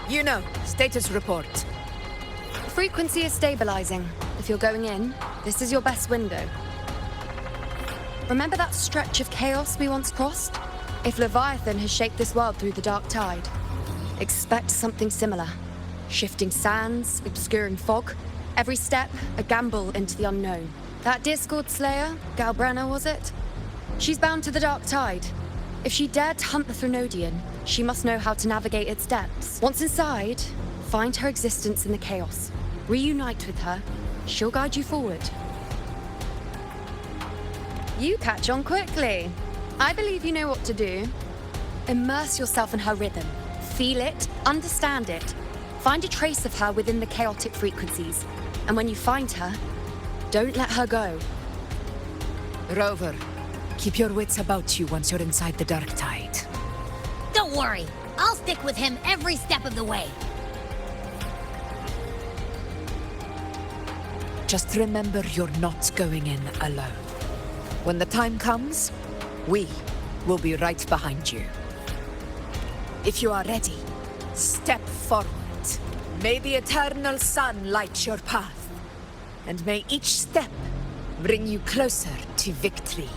You know, status report. Frequency is stabilizing. If you're going in, this is your best window. Remember that stretch of chaos we once crossed? If Leviathan has shaped this world through the dark tide, expect something similar. Shifting sands, obscuring fog. Every step, a gamble into the unknown. That Discord Slayer, Galbrena'S was it? She's bound to the dark tide. If she dared to hunt the Threnodian, she must know how to navigate its depths. Once inside, find her existence in the chaos. Reunite with her. She'll guide you forward. You catch on quickly. I believe you know what to do. Immerse yourself in her rhythm. Feel it, understand it. Find a trace of her within the chaotic frequencies. And when you find her, don't let her go. Rover, keep your wits about you once you're inside the dark tide. Don't worry. I'll stick with him every step of the way. Just remember you're not going in alone. When the time comes, we will be right behind you. If you are ready, step forward. May the eternal sun light your path, and may each step bring you closer to victory.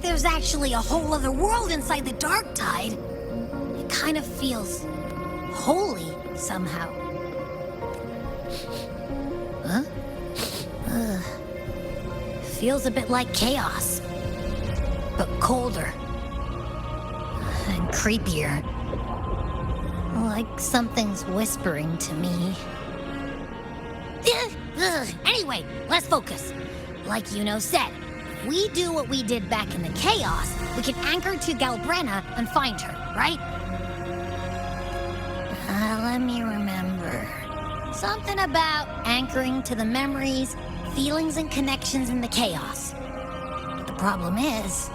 There's actually a whole other world inside the dark tide. It kind of feels holy somehow. Huh? Feels a bit like chaos, but colder and creepier. Like something's whispering to me. Anyway, let's focus. Like said, we do what we did back in the chaos, we can anchor to Galbrena'S and find her, right? Let me remember. Something about anchoring to the memories, feelings, and connections in the chaos. But the problem is...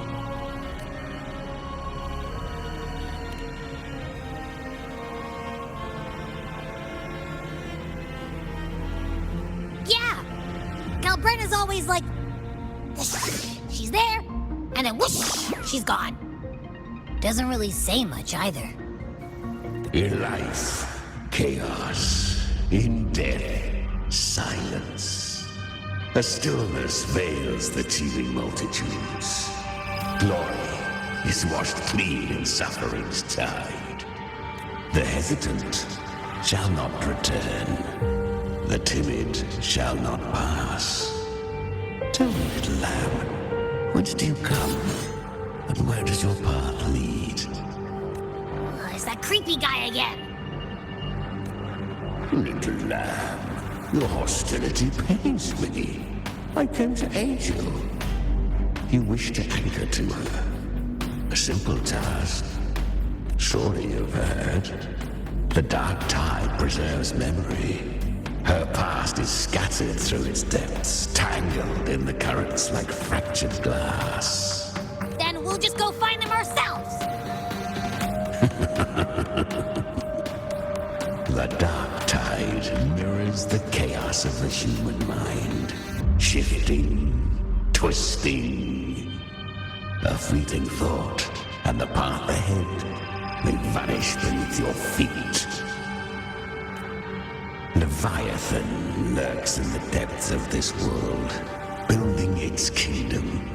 yeah! Galbrena'S always like... she's there, and then whoosh, she's gone. Doesn't really say much either. In life, chaos. In death, silence. A stillness veils the teeming multitudes. Glory is washed clean in suffering's tide. The hesitant shall not return. The timid shall not pass. Tell me, little lamb, whence do you come? And where does your path lead? It's that creepy guy again. Little lamb, your hostility pains me. I came to aid you. You wish to anchor to her. A simple task. Surely you've heard. The dark tide preserves memory. Her past is scattered through its depths, tangled in the currents like fractured glass. Then we'll just go find them ourselves. The dark tide mirrors the chaos of the human mind. Shifting, twisting. A fleeting thought, and the path ahead may vanish beneath your feet. Leviathan lurks in the depths of this world, building its kingdom,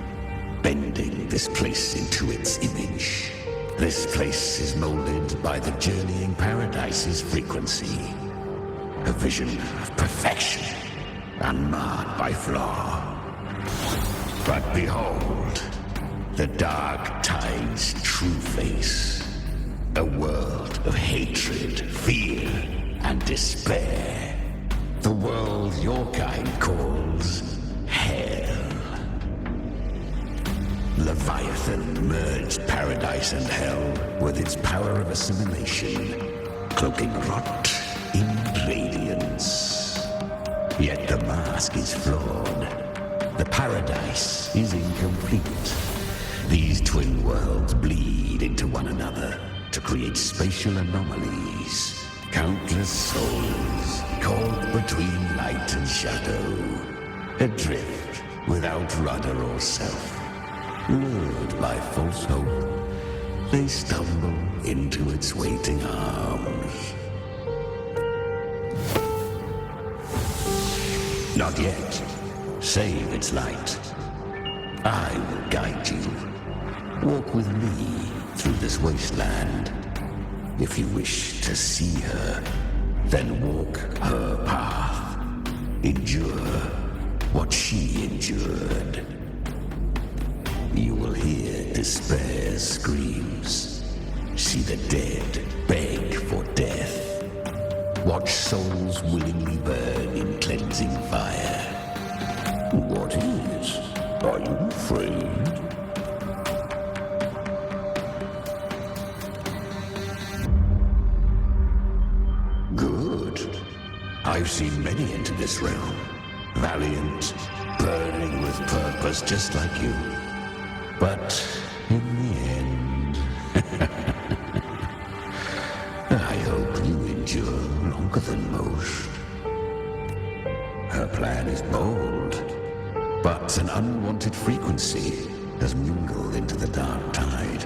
bending this place into its image. This place is molded by the journeying paradise's frequency, a vision of perfection, unmarred by flaw. But behold, the dark tide's true face, a world of hatred, fear, and despair. The world your kind calls hell. Leviathan merged paradise and hell with its power of assimilation, cloaking rot in radiance. Yet the mask is flawed. The paradise is incomplete. These twin worlds bleed into one another to create spatial anomalies. Countless souls caught between light and shadow, adrift without rudder or self. Lured by false hope, they stumble into its waiting arms. Not yet. Save its light. I will guide you. Walk with me through this wasteland. If you wish to see her, then walk her path. Endure what she endured. You will hear despair's screams. See the dead beg for death. Watch souls willingly burn in cleansing fire. What is? Are you afraid? Good. I've seen many enter this realm. Valiant, burning with purpose just like you. But in the end, I hope you endure longer than most. Her plan is bold, but an unwanted frequency has mingled into the dark tide.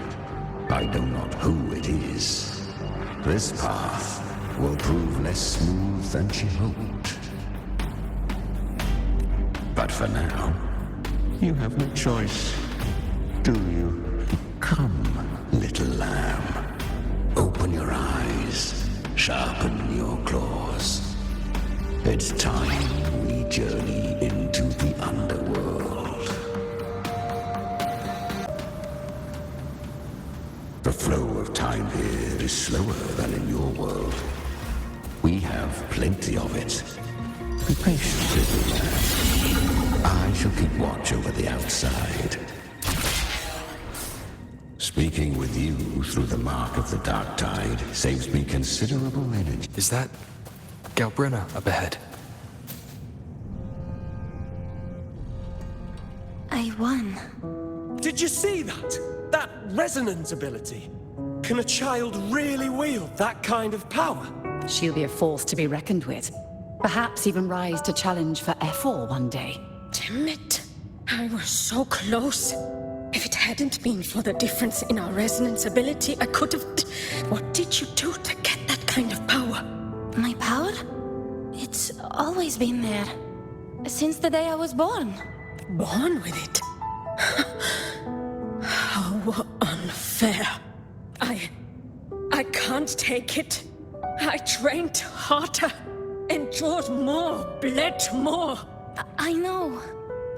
I know not who it is. This path will prove less smooth than she hoped. But for now, you have no choice. Do you? Come, little lamb. Open your eyes. Sharpen your claws. It's time we journey into the underworld. The flow of time here is slower than in your world. We have plenty of it. Be patient, little lamb. I shall keep watch over the outside. Speaking with you through the mark of the dark tide saves me considerable energy. Is that Galbrena up ahead? I won. Did you see that? That resonance ability? Can a child really wield that kind of power? She'll be a force to be reckoned with. Perhaps even rise to challenge for F4 one day. Damn it. I was so close. If it hadn't been for the difference in our resonance ability, I could have... What did you do to get that kind of power? My power? It's always been there. Since the day I was born. Born with it? How unfair. I can't take it. I trained harder, endured more, bled more. I know.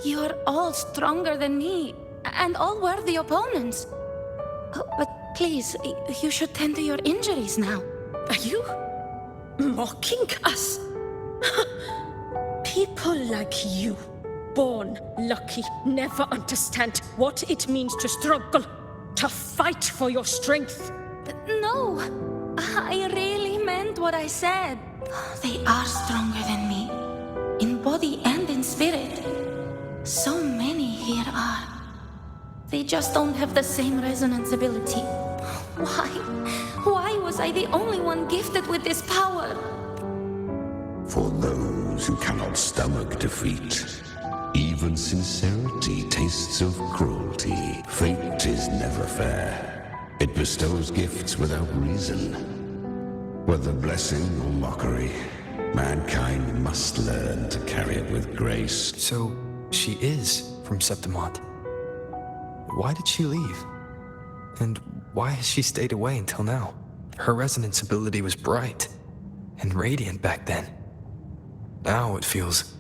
You're all stronger than me, and all worthy opponents. Oh, but please, you should tend to your injuries now. Are you mocking us? People like you, born lucky, never understand what it means to struggle, to fight for your strength. No, I really meant what I said. They are stronger than me, in body and in spirit. So many here are. They just don't have the same resonance ability. Why was I the only one gifted with this power? For those who cannot stomach defeat, even sincerity tastes of cruelty. Fate is never fair. It bestows gifts without reason. Whether blessing or mockery, mankind must learn to carry it with grace. So, she is from Septimont. Why did she leave? And why has she stayed away until now? Her resonance ability was bright and radiant back then. Now it feels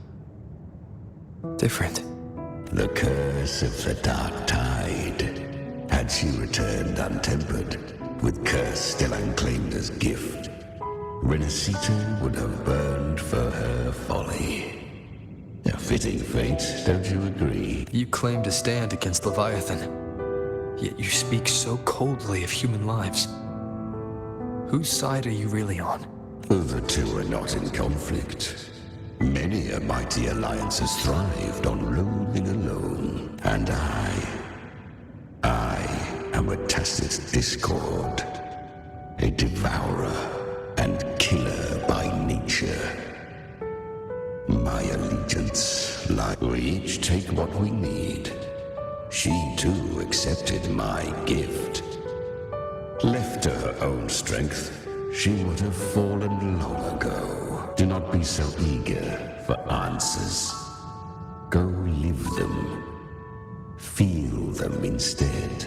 different. The curse of the dark tide. Had she returned untempered, with curse still unclaimed as gift, Resonators would have burned for her folly. A fitting fate, don't you agree? You claim to stand against Leviathan, yet you speak so coldly of human lives. Whose side are you really on? The two are not in conflict. Many a mighty alliance has thrived on roaming alone, and I am a tacit discord, a devourer and killer by nature. My allegiance lies. We each take what we need. She too accepted my gift. Left to her own strength, she would have fallen long ago. Do not be so eager for answers. Go live them. Feel them instead.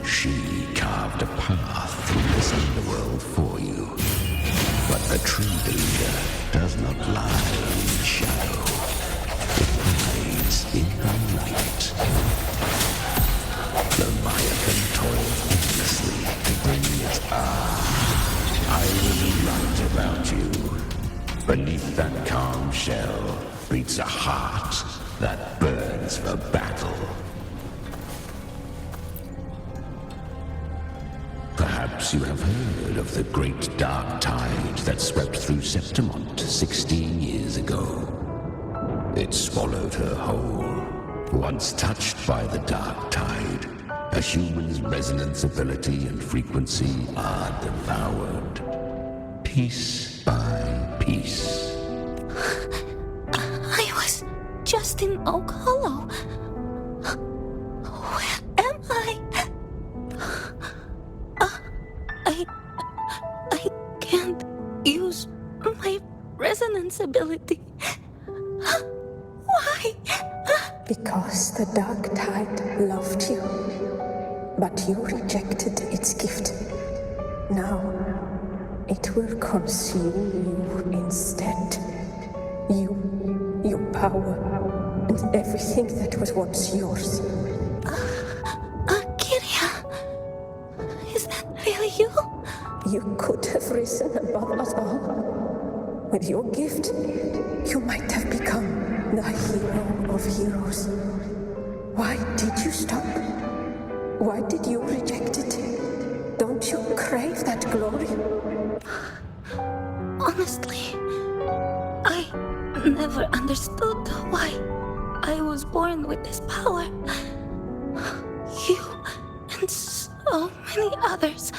She carved a path through this underworld for you. But the true leader does not lie in shadow. It hides in the light. Leviathan toils endlessly to bring its I will be right about you. Beneath that calm shell beats a heart that burns for battle. Perhaps you have heard of the great dark tide that swept through Septimont 16 years ago. It swallowed her whole. Once touched by the dark tide, a human's resonance ability and frequency are devoured, piece by piece. I was just in Oak Hollow. Where am I? I can't use my resonance ability. Why? Because the dark tide loved you, but you rejected its gift. Now, it will consume you instead. You, your power, and everything that was once yours. Kiria, is that really you? You could have risen above us all. With your gift, you might have become the hero of heroes. Why did you stop? Why did you reject it? Don't you crave that glory? Honestly, I never understood why I was born with this power. You and so many others.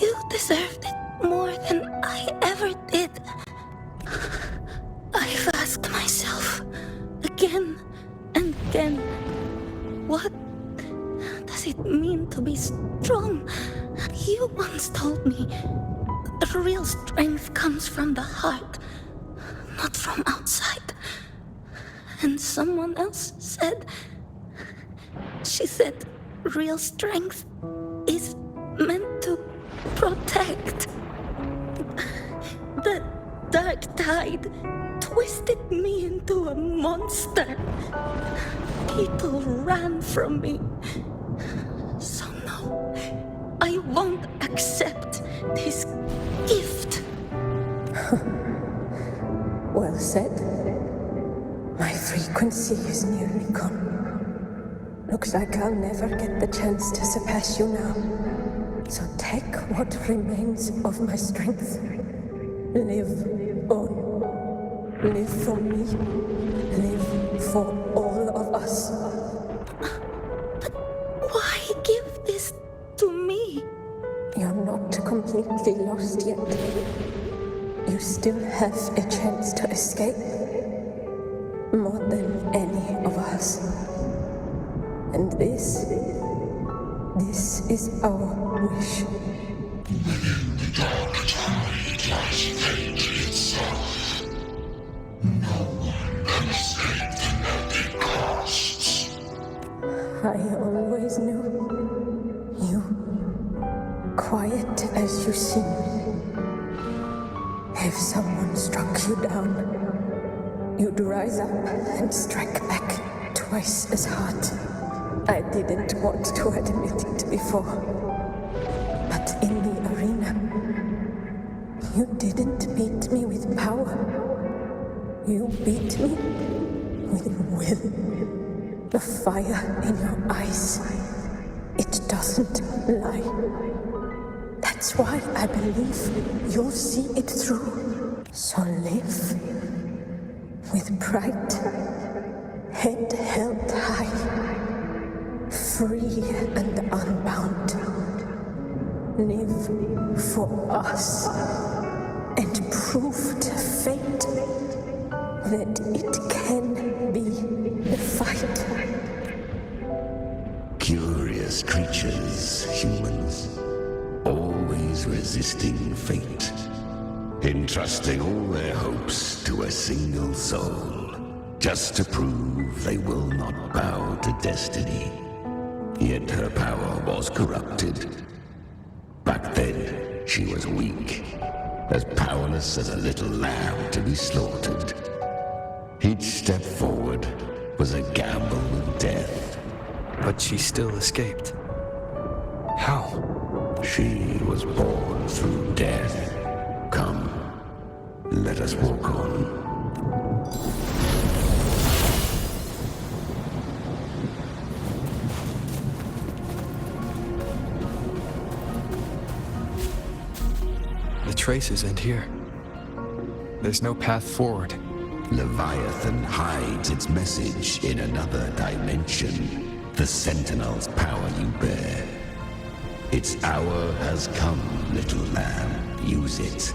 You deserved it more than I ever did. I've asked myself again and again, what does it mean to be strong? You once told me the real strength comes from the heart, not from outside. And someone else said, she said, real strength is meant to protect. The dark tide twisted me into a monster. People ran from me. So no, I won't accept this gift. Well said. My frequency is nearly gone. Looks like I'll never get the chance to surpass you now. So take what remains of my strength. Live on. Live for me. Live for all of us. But why give this to me? You're not completely lost yet. You still have a chance to escape. More than any of us. And this is our wish. Within the dark tide lies fate itself. No one can escape the epic costs. I always knew you, quiet as you seem. If someone struck you down, you'd rise up and strike back twice as hard. I didn't want to admit it before, but in the arena, you didn't beat me with power. You beat me with will. The fire in your eyes, it doesn't lie. That's why I believe you'll see it through. So live with pride, head held high, free and unbound. Live for us and prove to fate that it can be the fight. Curious creatures, humans, always resisting fate, entrusting all their hopes to a single soul, just to prove they will not bow to destiny. Yet her power was corrupted. Back then, she was weak, as powerless as a little lamb to be slaughtered. Each step forward was a gamble with death. But she still escaped. How? She was born through death. Come, let us walk on. The traces end here. There's no path forward. Leviathan hides its message in another dimension. The Sentinel's power you bear. Its hour has come, little lamb. Use it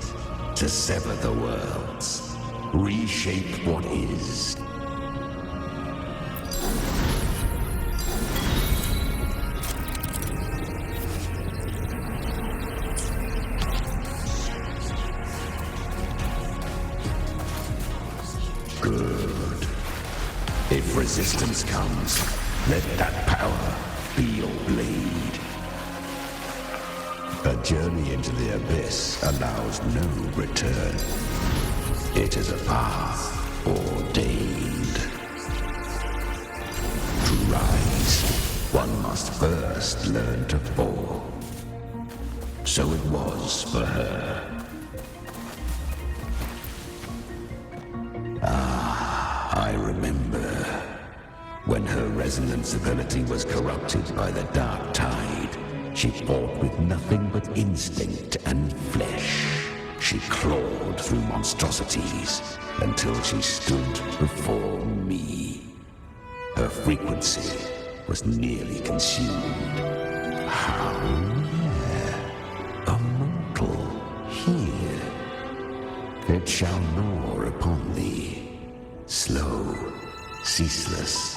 to sever the worlds. Reshape what is. Good. If resistance comes, let that power be your blade. A journey into the abyss allows no return. It is a path ordained. To rise, one must first learn to fall. So it was for her. I remember when her resonance ability was corrupted by the dark tide. She fought with nothing but instinct and flesh. She clawed through monstrosities until she stood before me. Her frequency was nearly consumed. How rare. A mortal here. It shall gnaw upon thee. Slow, ceaseless,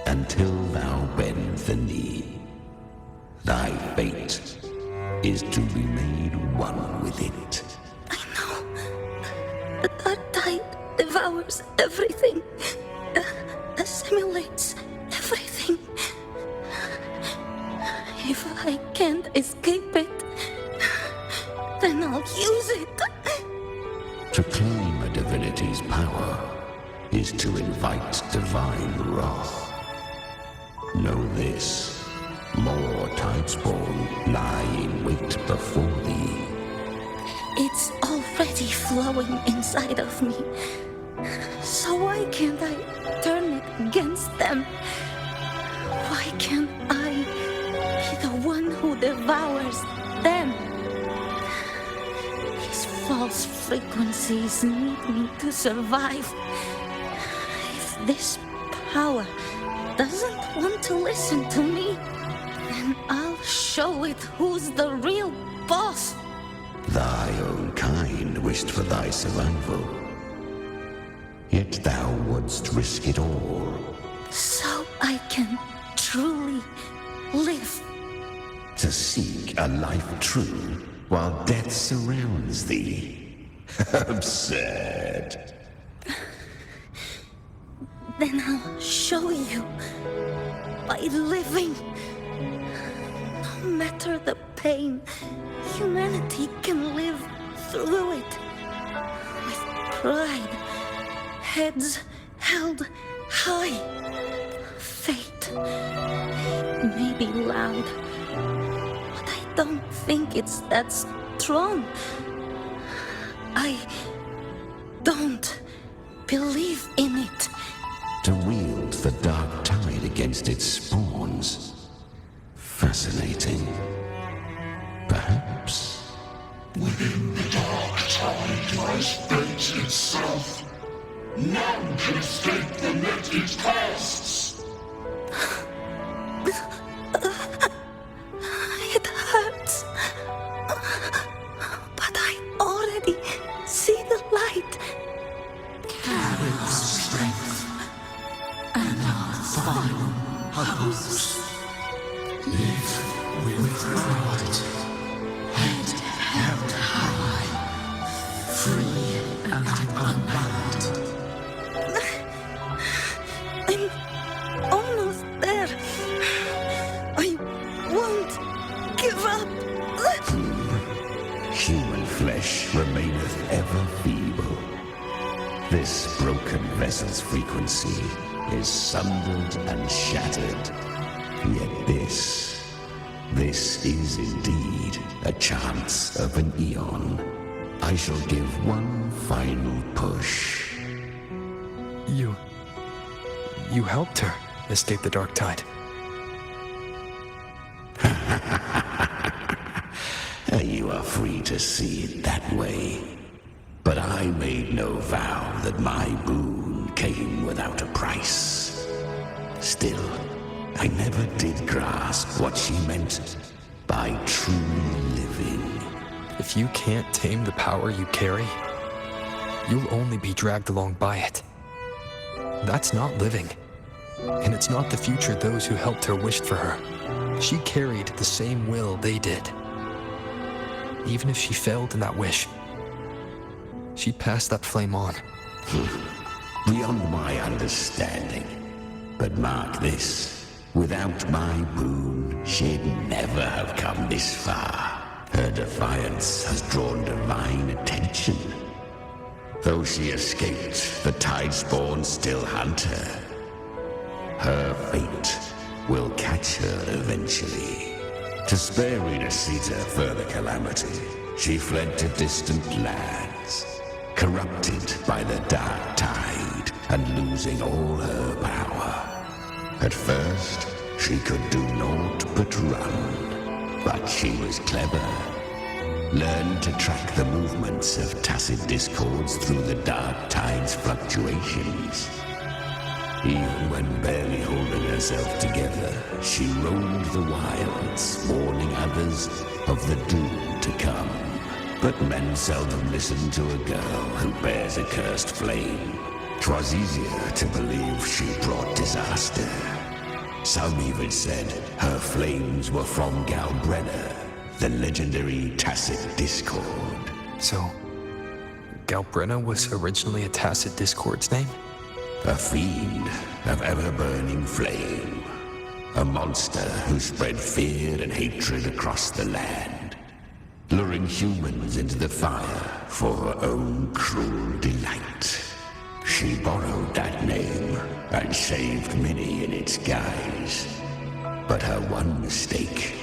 until thou bend the knee. Thy fate is to be made one with it. I know. The dark tide devours everything. Assimilates everything. If I can't escape it, then I'll use it. To claim a divinity's power is to invite divine wrath. Know this, more tidespawn lie in wait before thee. It's already flowing inside of me. So why can't I turn it against them? Why can't I be the one who devours them? These false frequencies need me to survive. If this power doesn't want to listen to me, then I'll show it who's the real boss. Thy own kind wished for thy survival. Yet thou wouldst risk it all. So I can truly live. To seek a life true while death surrounds thee. Absurd. Then I'll show you by living. No matter the pain, humanity can live through it. With pride, heads held high. Fate may be loud, but I don't think it's that strong. I don't believe in it. To wield the dark tide against its spawns. Fascinating. Perhaps. Within the dark tide lies fate itself. None can escape the net it casts. It hurts. But I already see the light. Carry our strength and our final hopes. Live with pride, head held high, free and unbound. I'm almost there. I won't give up. Human flesh remaineth ever feeble. This broken vessel's frequency is sundered and shattered. Yet this is indeed a chance of an eon. I shall give one final push. You helped her escape the dark tide. You are free to see it that way. But I made no vow that my boon came without a price. Still, I never did grasp what she meant by truly living. If you can't tame the power you carry, you'll only be dragged along by it. That's not living. And it's not the future those who helped her wished for her. She carried the same will they did. Even if she failed in that wish, she passed that flame on. Beyond my understanding. But mark this. Without my boon, she'd never have come this far. Her defiance has drawn divine attention. Though she escaped, the Tidespawn still hunt her. Her fate will catch her eventually. To spare Resita further calamity, she fled to distant lands, corrupted by the dark tide and losing all her power. At first, she could do naught but run, but she was clever. Learned to track the movements of tacit discords through the dark tide's fluctuations. Even when barely holding herself together, she roamed the wilds, warning others of the doom to come. But men seldom listen to a girl who bears a cursed flame. 'Twas easier to believe she brought disaster. Some even said her flames were from Galbrena, the legendary tacit discord. So, Galbrena was originally a tacit discord's name? A fiend of ever-burning flame. A monster who spread fear and hatred across the land, luring humans into the fire for her own cruel delight. She borrowed that name and saved many in its guise. But her one mistake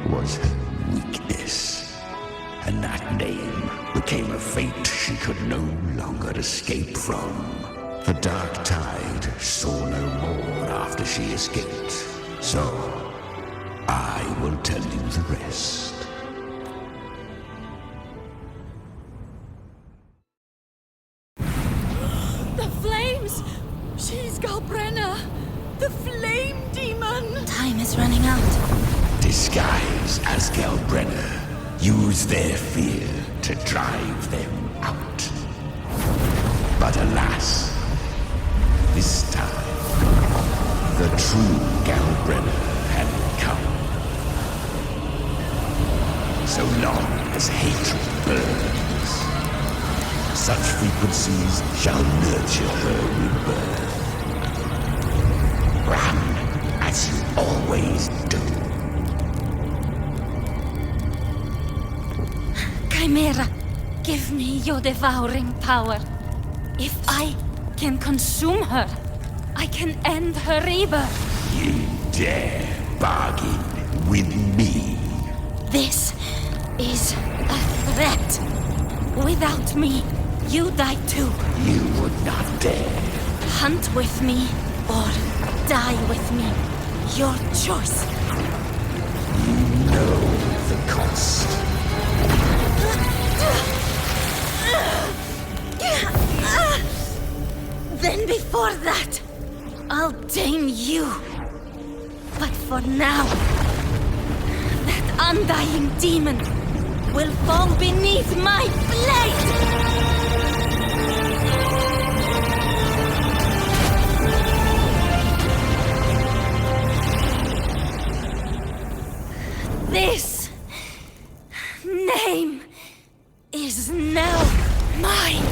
was her weakness. And that name became a fate she could no longer escape from. The dark tide saw no more after she escaped. So, I will tell you the rest. The flames! She's Galbrena! The flame demon! Time is running out. Disguise as Galbrena. Use their fear to drive them out. But alas, this time, the true Galbrena had come. So long as hatred burns, such frequencies shall nurture her rebirth. Run as you always do. Chimera, give me your devouring power. If I can consume her, I can end her rebirth. You dare bargain with me? This is a threat. Without me, You die too. You would not dare. Hunt with me or die with me. Your choice. You know the cost. Then before that, I'll tame you. But for now, that undying demon will fall beneath my blade! This name is now mine.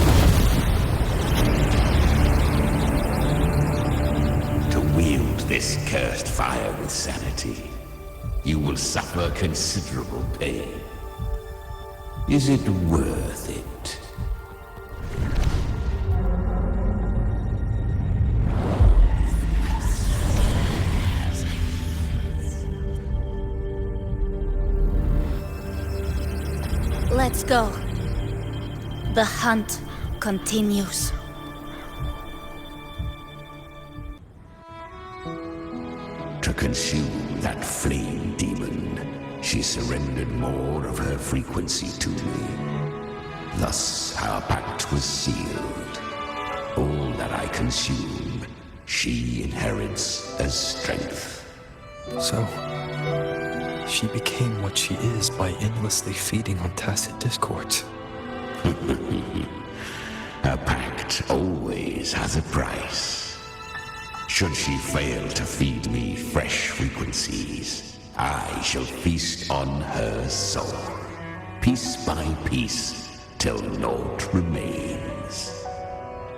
To wield this cursed fire with sanity, you will suffer considerable pain. Is it worth it? Let's go. The hunt continues. To consume that flame demon, she surrendered more of her frequency to me. Thus our pact was sealed. All that I consume, she inherits as strength. So, she became what she is by endlessly feeding on tacit discords. A pact always has a price. Should she fail to feed me fresh frequencies, I shall feast on her soul, piece by piece, till naught remains.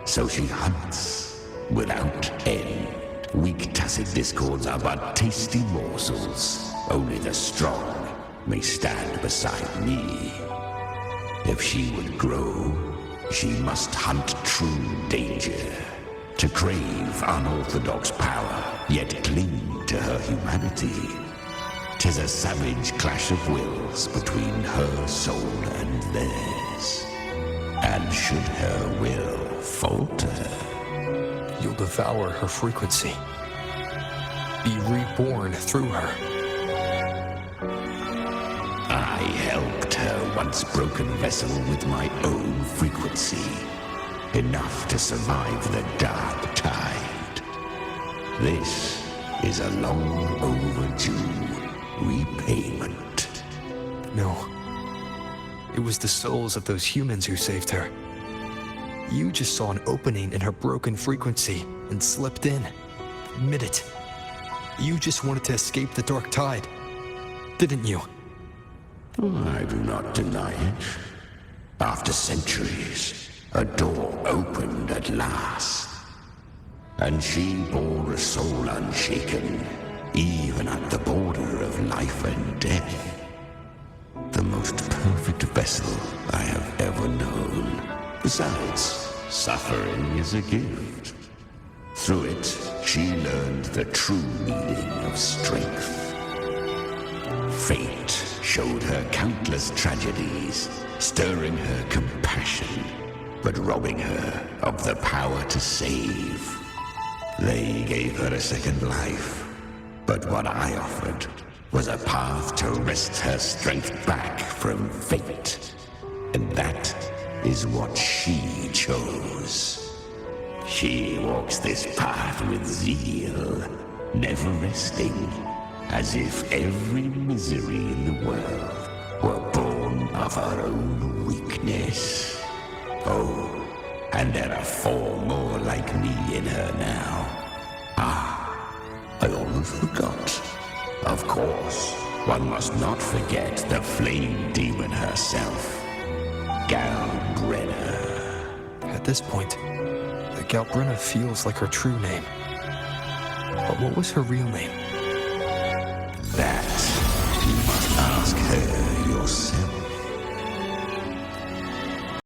So she hunts without end. Weak tacit discords are but tasty morsels. Only the strong may stand beside me. If she would grow, she must hunt true danger. To crave unorthodox power, yet cling to her humanity. 'Tis a savage clash of wills between her soul and theirs. And should her will falter, You'll devour her frequency. Be reborn through her. I helped her once broken vessel with my own frequency. Enough to survive the dark tide. This is a long overdue repayment. No. It was the souls of those humans who saved her. You just saw an opening in her broken frequency and slipped in. Admit it. You just wanted to escape the dark tide, didn't you? I do not deny it. After centuries, a door opened at last. And she bore a soul unshaken, even at the border of life and death. The most perfect vessel I have ever known. Besides, suffering is a gift. Through it, she learned the true meaning of strength. Fate showed her countless tragedies, stirring her compassion, but robbing her of the power to save. They gave her a second life, but what I offered was a path to wrest her strength back from fate. And that is what she chose. She walks this path with zeal, never resting, as if every misery in the world were born of her own weakness. Oh, and there are 4 more like me in her now. I almost forgot. Of course, one must not forget the flame demon herself, Galbrena. At this point, the Galbrena feels like her true name. But what was her real name? That you must ask her.